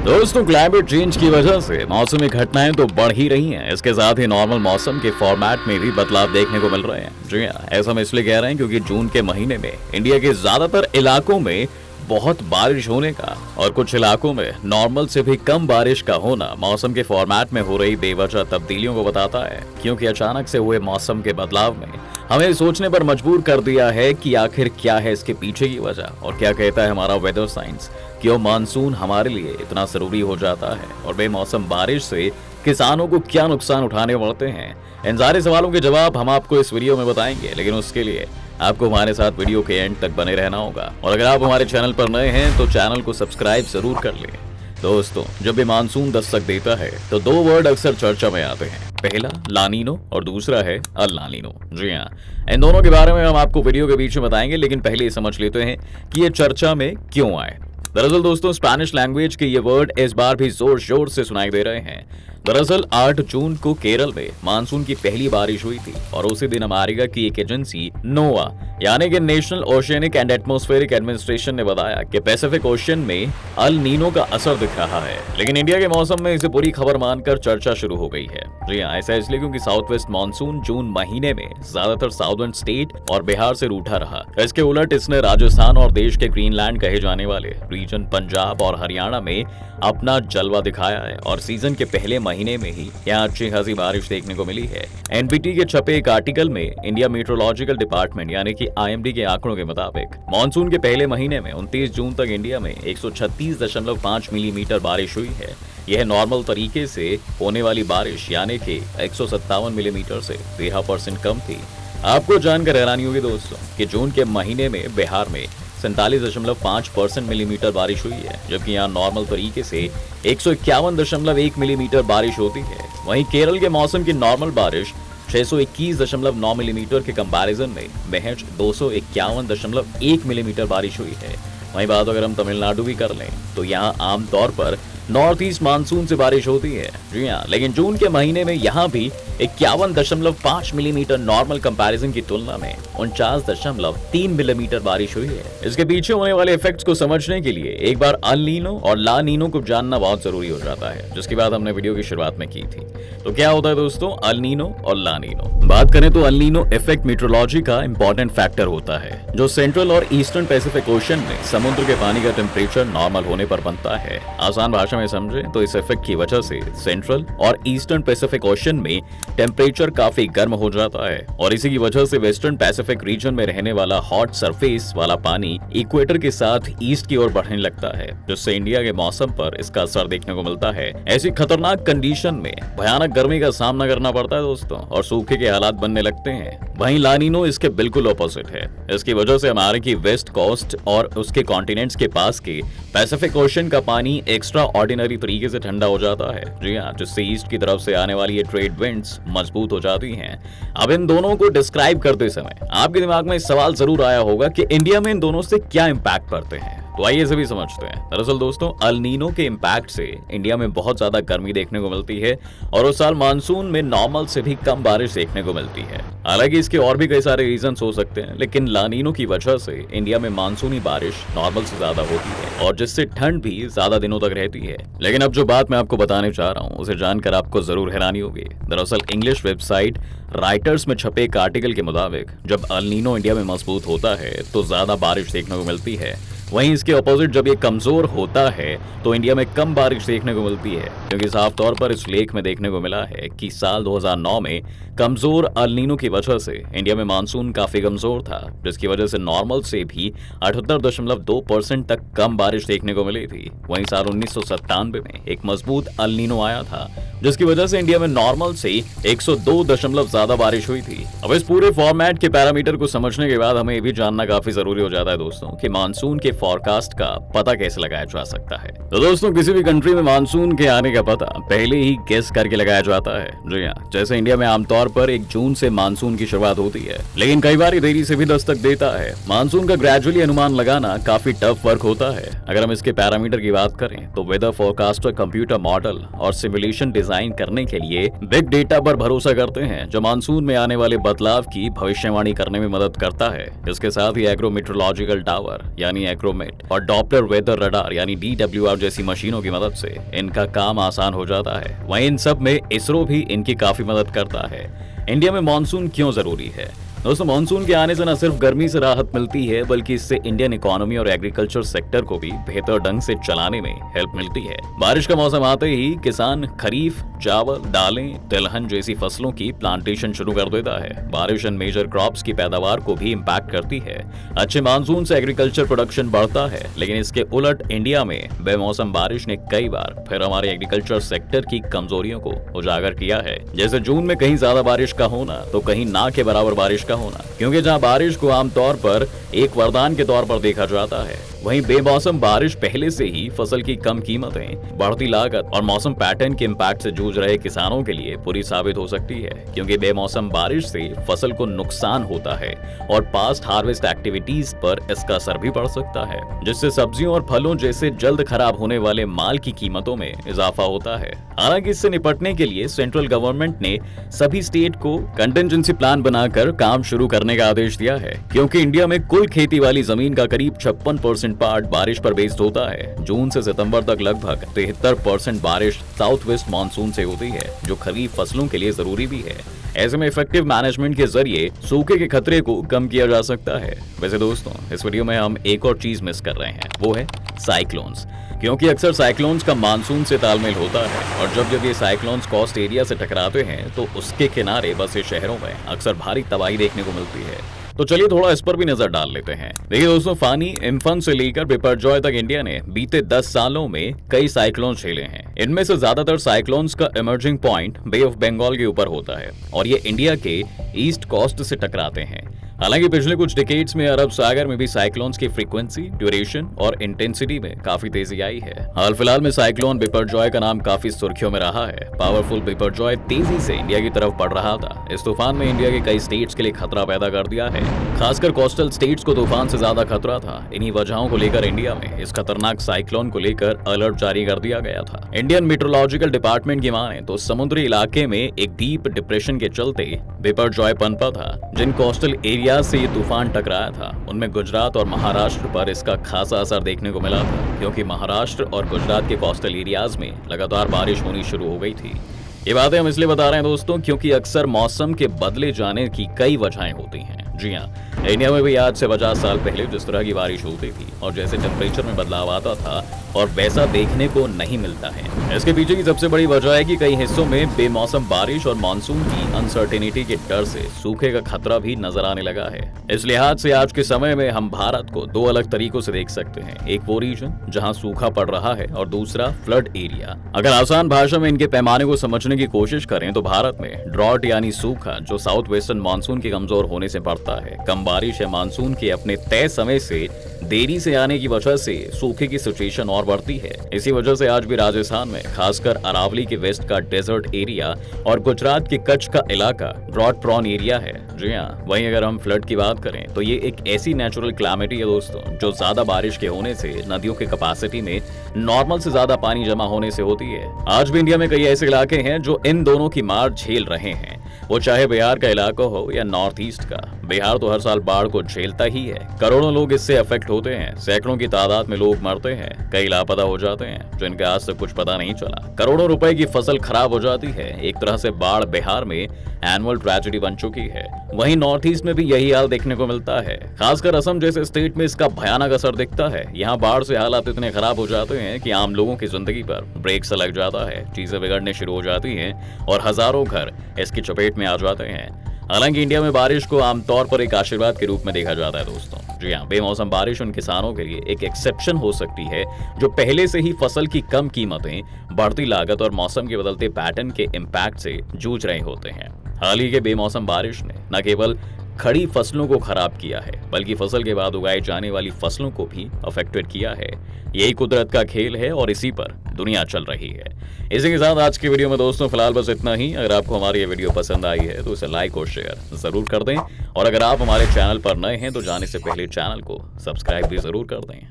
दोस्तों, climate change की वजह से मौसमी घटनाएं तो बढ़ ही रही हैं। इसके साथ ही नॉर्मल मौसम के फॉर्मेट में भी बदलाव देखने को मिल रहे हैं। जी हाँ, ऐसा हम इसलिए कह रहे हैं क्योंकि जून के महीने में इंडिया के ज्यादातर इलाकों में बहुत बारिश होने का और कुछ इलाकों में नॉर्मल से भी कम बारिश का होना मौसम के फॉर्मेट में हो रही बेवजह तब्दीलियों को बताता है। क्योंकि अचानक से हुए मौसम के बदलाव में हमें सोचने पर मजबूर कर दिया है कि आखिर क्या है इसके पीछे की वजह और क्या कहता है हमारा वेदर साइंस। क्यों मानसून हमारे लिए इतना जरूरी हो जाता है और बेमौसम बारिश से किसानों को क्या नुकसान उठाने पड़ते हैं। इन सारे सवालों के जवाब हम आपको इस वीडियो में बताएंगे, लेकिन उसके लिए आपको हमारे साथ वीडियो के एंड तक बने रहना होगा। और अगर आप हमारे चैनल पर नए हैं तो चैनल को सब्सक्राइब जरूर कर लें। दोस्तों, जब भी मानसून दस्तक देता है तो दो वर्ड अक्सर चर्चा में आते हैं। पहला लानीनो और दूसरा है अल लानीनो। जी हाँ, इन दोनों के बारे में हम आपको वीडियो के बीच में बताएंगे, लेकिन पहले ये समझ लेते हैं कि ये चर्चा में क्यों आए। दरअसल दोस्तों, स्पेनिश लैंग्वेज के ये वर्ड इस बार भी जोर शोर से सुनाई दे रहे हैं। दरअसल 8 जून को केरल में मानसून की पहली बारिश हुई थी और उसी दिन अमेरिका की एक एजेंसी नोवा यानी कि national oceanic and atmospheric administration ने बताया कि पैसिफिक ओशियन में अल नीनो का असर दिख रहा है। लेकिन इंडिया के मौसम में इसे पूरी खबर मानकर चर्चा शुरू हो गई है। जी हाँ, ऐसा इसलिए क्योंकि साउथ वेस्ट मानसून जून महीने में ज्यादातर साउदर्न स्टेट और बिहार से रूठा रहा। इसके उलट इसने राजस्थान और देश के ग्रीनलैंड कहे जाने वाले रीजन पंजाब और हरियाणा में अपना जलवा दिखाया है और सीजन के पहले महीने में ही यहाँ अच्छी खासी बारिश देखने को मिली है। एनपीटी के छपे एक आर्टिकल में इंडिया मेट्रोलॉजिकल डिपार्टमेंट यानी कि आईएमडी के आंकड़ों के मुताबिक मानसून के पहले महीने में 29 जून तक इंडिया में 136.5 मिलीमीटर बारिश हुई है। यह नॉर्मल तरीके से होने वाली बारिश यानी कि 157 मिलीमीटर से 13% कम थी। आपको जानकर हैरानी होगी दोस्तों कि जून के महीने में बिहार में 47.5% मिलीमीटर बारिश हुई है, जबकि यहाँ नॉर्मल तरीके से 151.1 मिलीमीटर बारिश होती है। वहीं केरल के मौसम की नॉर्मल बारिश 621.9 मिलीमीटर के कंपैरिजन में महज 251.1 मिलीमीटर बारिश हुई है। वहीं बात अगर हम तमिलनाडु की कर लें तो यहाँ आमतौर पर नॉर्थ ईस्ट मानसून से बारिश होती है। जी हाँ, लेकिन जून के महीने में यहाँ भी 51.5 मिलीमीटर नॉर्मल कंपैरिजन की तुलना में 49.3 मिलीमीटर बारिश हुई है। इसके पीछे होने वाले इफेक्ट्स को समझने के लिए एक बार अल नीनो और ला नीनो को जानना बहुत जरूरी हो जाता है, जिसकी बात हमने वीडियो की शुरुआत में की थी। तो क्या होता है दोस्तों अल नीनो और ला नीनो? बात करें तो अल नीनो इफेक्ट मीटरोलॉजी का इंपॉर्टेंट फैक्टर होता है जो सेंट्रल और ईस्टर्न पैसिफिक ओशन में समुद्र के पानी का टेम्परेचर नॉर्मल होने पर बनता है। आसान भाषा में समझे तो इस इफेक्ट की वजह से सेंट्रल और ईस्टर्न पैसिफिक ओशन में टेम्परेचर काफी गर्म हो जाता है और इसी की वजह से वेस्टर्न पैसिफिक रीजन में रहने वाला हॉट सरफेस वाला पानी इक्वेटर के साथ ईस्ट की ओर बढ़ने लगता है, जिससे इंडिया के मौसम पर इसका असर देखने को मिलता है। ऐसी खतरनाक कंडीशन में भयानक गर्मी का सामना करना पड़ता है दोस्तों और सूखे के हालात बनने लगते हैं। वहीं लानीनो इसके बिल्कुल ऑपोजिट है। इसकी वजह से हमारे की वेस्ट कोस्ट और उसके कॉन्टिनेंट्स के पास के पैसिफिक ओशन का पानी एक्स्ट्रा ऑर्डिनरी तरीके से ठंडा हो जाता है। जी हाँ, जिससे ईस्ट की तरफ से आने वाली ये ट्रेड विंड्स मजबूत हो जाती हैं। अब इन दोनों को डिस्क्राइब करते समय आपके दिमाग में सवाल जरूर आया होगा कि इंडिया में इन दोनों से क्या इंपैक्ट पड़ते हैं। तो आइए इसे भी समझते हैं। दरअसल दोस्तों, अल नीनो के इम्पैक्ट से इंडिया में बहुत ज्यादा गर्मी देखने को मिलती है और उस साल मानसून में नॉर्मल से भी कम बारिश देखने को मिलती है। हालांकि इसके और भी कई सारे रीजंस हो सकते हैं, लेकिन ला नीनो की वजह से इंडिया में मानसूनी बारिश नॉर्मल से ज्यादा होती है और जिससे ठंड भी ज्यादा दिनों तक रहती है। लेकिन अब जो बात मैं आपको बताने चाह रहा हूँ उसे जानकर आपको जरूर हैरानी होगी। दरअसल इंग्लिश वेबसाइट राइटर्स में छपे एक आर्टिकल के मुताबिक जब अल नीनो इंडिया में मजबूत होता है तो ज्यादा बारिश देखने को मिलती है। वहीं इसके ऑपोजिट जब ये कमजोर होता है तो इंडिया में कम बारिश देखने को मिलती है, क्योंकि साफ तौर पर इस लेख में देखने को मिला है कि साल 2009 में कमजोर अल नीनो की वजह से इंडिया में मानसून काफी कमजोर था, जिसकी वजह से नॉर्मल से भी 78.2% तक कम बारिश देखने को मिली थी। वहीं साल 1997 में एक मजबूत अल नीनो आया था, जिसकी वजह से इंडिया में नॉर्मल से 102 ज्यादा बारिश हुई थी। अब इस पूरे फॉर्मेट के पैरामीटर को समझने के बाद हमें ये भी जानना काफी जरूरी हो जाता है दोस्तों कि मानसून के फॉरकास्ट का पता कैसे लगाया जा सकता है। तो दोस्तों, किसी भी कंट्री में मानसून के आने का पता पहले ही गेस करके लगाया जाता है। जी हाँ, जैसे इंडिया में आमतौर पर 1 जून से मानसून की शुरुआत होती है, लेकिन कई बार देरी से भी दस्तक देता है। मानसून का ग्रेजुअली अनुमान लगाना काफी टफ वर्क होता है। अगर हम इसके पैरामीटर की बात करें तो वेदर फोरकास्टर कंप्यूटर मॉडल और सिमुलेशन डिजाइन करने के लिए बिग डेटा पर भरोसा करते हैं, जो मानसून में आने वाले बदलाव की भविष्यवाणी करने में मदद करता है। इसके साथ ही एग्रो मेट्रोलॉजिकल टावर यानी माइक्रोमेट और डॉपलर वेदर रडार यानी DWR जैसी मशीनों की मदद से इनका काम आसान हो जाता है। वहीं इन सब में इसरो भी इनकी काफी मदद करता है। इंडिया में मानसून क्यों जरूरी है? दोस्तों, मानसून के आने से न सिर्फ गर्मी से राहत मिलती है बल्कि इससे इंडियन इकोनॉमी और एग्रीकल्चर सेक्टर को भी बेहतर ढंग से चलाने में हेल्प मिलती है। बारिश का मौसम आते ही किसान खरीफ, चावल, दालें, तिलहन जैसी फसलों की प्लांटेशन शुरू कर देता है। बारिश इन मेजर क्रॉप्स की पैदावार को भी इम्पैक्ट करती है। अच्छे मानसून से एग्रीकल्चर प्रोडक्शन बढ़ता है, लेकिन इसके उलट इंडिया में बेमौसम बारिश ने कई बार फिर हमारे एग्रीकल्चर सेक्टर की कमजोरियों को उजागर किया है। जैसे जून में कहीं ज्यादा बारिश का होना तो कहीं ना के बराबर बारिश का होना, क्योंकि जहां बारिश को आमतौर पर एक वरदान के तौर पर देखा जाता है, वहीं बेमौसम बारिश पहले से ही फसल की कम कीमतें, बढ़ती लागत और मौसम पैटर्न के इम्पैक्ट से जूझ रहे किसानों के लिए बुरी साबित हो सकती है। क्योंकि बेमौसम बारिश से फसल को नुकसान होता है और पास्ट हार्वेस्ट एक्टिविटीज पर इसका असर भी पड़ सकता है, जिससे सब्जियों और फलों जैसे जल्द खराब होने वाले माल की कीमतों में इजाफा होता है। हालांकि इससे निपटने के लिए सेंट्रल गवर्नमेंट ने सभी स्टेट को कंटिजेंसी प्लान बनाकर काम शुरू करने का आदेश दिया है, क्योंकि इंडिया में कुल खेती वाली जमीन का करीब 56% पार्ट बारिश पर बेस्ड होता है। जून से सितंबर तक लगभग 73% बारिश साउथ वेस्ट मानसून से होती है, जो खरीफ फसलों के लिए जरूरी भी है। ऐसे में इफेक्टिव मैनेजमेंट के जरिए सूखे के खतरे को कम किया जा सकता है। वैसे दोस्तों, इस वीडियो में हम एक और चीज मिस कर रहे हैं, वो है साइक्लोन्स। क्योंकि अक्सर साइक्लोन्स का मानसून से तालमेल होता है और जब ये साइक्लोन्स कोस्ट एरिया से टकराते हैं तो उसके किनारे बसे शहरों में अक्सर भारी तबाही देखने को मिलती है। तो चलिए थोड़ा इस पर भी नजर डाल लेते हैं। देखिए दोस्तों, फानी, इम्फन से लेकर बिपरजॉय तक इंडिया ने बीते 10 सालों में कई साइक्लोन झेले हैं। इनमें से ज्यादातर साइक्लोन्स का emerging point Bay of Bengal के ऊपर होता है और ये इंडिया के ईस्ट कोस्ट से टकराते हैं। हालांकि पिछले कुछ डिकेड्स में अरब सागर में भी साइक्लोन्स की फ्रीक्वेंसी, ड्यूरेशन और इंटेंसिटी में काफी तेजी आई है। हाल फिलहाल में साइक्लोन बिपरजॉय का नाम काफी सुर्खियों में रहा है। पावरफुल बिपरजॉय तेजी से इंडिया की तरफ बढ़ रहा था। इस तूफान में इंडिया के कई स्टेट्स के लिए खतरा पैदा कर दिया है। खासकर कोस्टल स्टेट्स को तूफान से ज्यादा खतरा था। इन्हीं वजहों को लेकर इंडिया में इस खतरनाक साइक्लोन को लेकर अलर्ट जारी कर दिया गया था। इंडियन मीटरोलॉजिकल डिपार्टमेंट की माने तो समुद्री इलाके में एक डीप डिप्रेशन के चलते बिपरजॉय पनपा था। जिन कोस्टल एरिया से ये तूफान टकराया था उनमें गुजरात और महाराष्ट्र पर इसका खासा असर देखने को मिला था, क्योंकि महाराष्ट्र और गुजरात के कोस्टल एरियाज में लगातार बारिश होनी शुरू हो गई थी। ये बातें हम इसलिए बता रहे हैं दोस्तों, क्योंकि अक्सर मौसम के बदले जाने की कई वजहें होती हैं। जी हाँ, इंडिया में भी आज से 50 साल पहले जिस तरह की बारिश होती थी और जैसे टेम्परेचर में बदलाव आता था और वैसा देखने को नहीं मिलता है। इसके पीछे की सबसे बड़ी वजह है कि कई हिस्सों में बेमौसम बारिश और मानसून की अनसर्टेनिटी के डर से सूखे का खतरा भी नजर आने लगा है। इस लिहाज से आज के समय में हम भारत को दो अलग तरीकों से देख सकते हैं। एक वो रीजन जहाँ सूखा पड़ रहा है और दूसरा फ्लड एरिया। अगर आसान भाषा में इनके पैमाने को समझने की कोशिश करें तो भारत में ड्रॉट यानी सूखा जो साउथ वेस्टर्न मानसून के कमजोर होने से बढ़ता है। कम बारिश या मानसून के अपने तय समय से देरी से आने की वजह से सूखे की सिचुएशन और बढ़ती है। इसी वजह से आज भी राजस्थान में खासकर अरावली के वेस्ट का डेजर्ट एरिया और गुजरात के कच्छ का इलाका ड्रॉट प्रॉन एरिया है। जी हाँ, वहीं अगर हम फ्लड की बात करें तो ये एक ऐसी नेचुरल क्लाइमेटी है दोस्तों, जो ज्यादा बारिश के होने से नदियों के कैपेसिटी में नॉर्मल से ज्यादा पानी जमा होने से होती है। आज भी इंडिया में कई ऐसे इलाके हैं जो इन दोनों की मार झेल रहे हैं, वो चाहे बिहार का इलाका हो या नॉर्थ ईस्ट का। बिहार तो हर साल बाढ़ को झेलता ही है। करोड़ों लोग इससे अफेक्ट होते हैं। सैकड़ों की तादाद में लोग मरते हैं, कई लापता हो जाते हैं जिनका आज तक कुछ पता नहीं चला। करोड़ों रुपए की फसल खराब हो जाती है। एक तरह से बाढ़ बिहार में एनुअल ट्रेजेडी बन चुकी है। वहीं नॉर्थ ईस्ट में भी यही हाल देखने को मिलता है। खासकर असम जैसे स्टेट में इसका भयानक असर दिखता है। यहाँ बाढ़ से हालात इतने खराब हो जाते हैं कि आम लोगों की जिंदगी पर ब्रेक सा लग जाता है। चीजें बिगड़ने शुरू हो जाती हैं और हजारों घर इसकी चपेट में आ जाते हैं। हालांकि इंडिया में बारिश को आमतौर पर एक आशीर्वाद के रूप में देखा जाता है दोस्तों। जी हाँ, बेमौसम बारिश उन किसानों के लिए एक एक्सेप्शन हो सकती है जो पहले से ही फसल की कम कीमतें, बढ़ती लागत और मौसम के बदलते पैटर्न के इम्पैक्ट से जूझ रहे होते हैं। हाल ही के बेमौसम बारिश ने न केवल खड़ी फसलों को खराब किया है, बल्कि फसल के बाद उगाई जाने वाली फसलों को भी अफेक्टेड किया है। यही कुदरत का खेल है और इसी पर दुनिया चल रही है। इसी के साथ आज की वीडियो में दोस्तों फिलहाल बस इतना ही। अगर आपको हमारी ये वीडियो पसंद आई है तो इसे लाइक और शेयर जरूर कर दें, और अगर आप हमारे चैनल पर नए हैं तो जाने से पहले चैनल को सब्सक्राइब भी जरूर कर दें।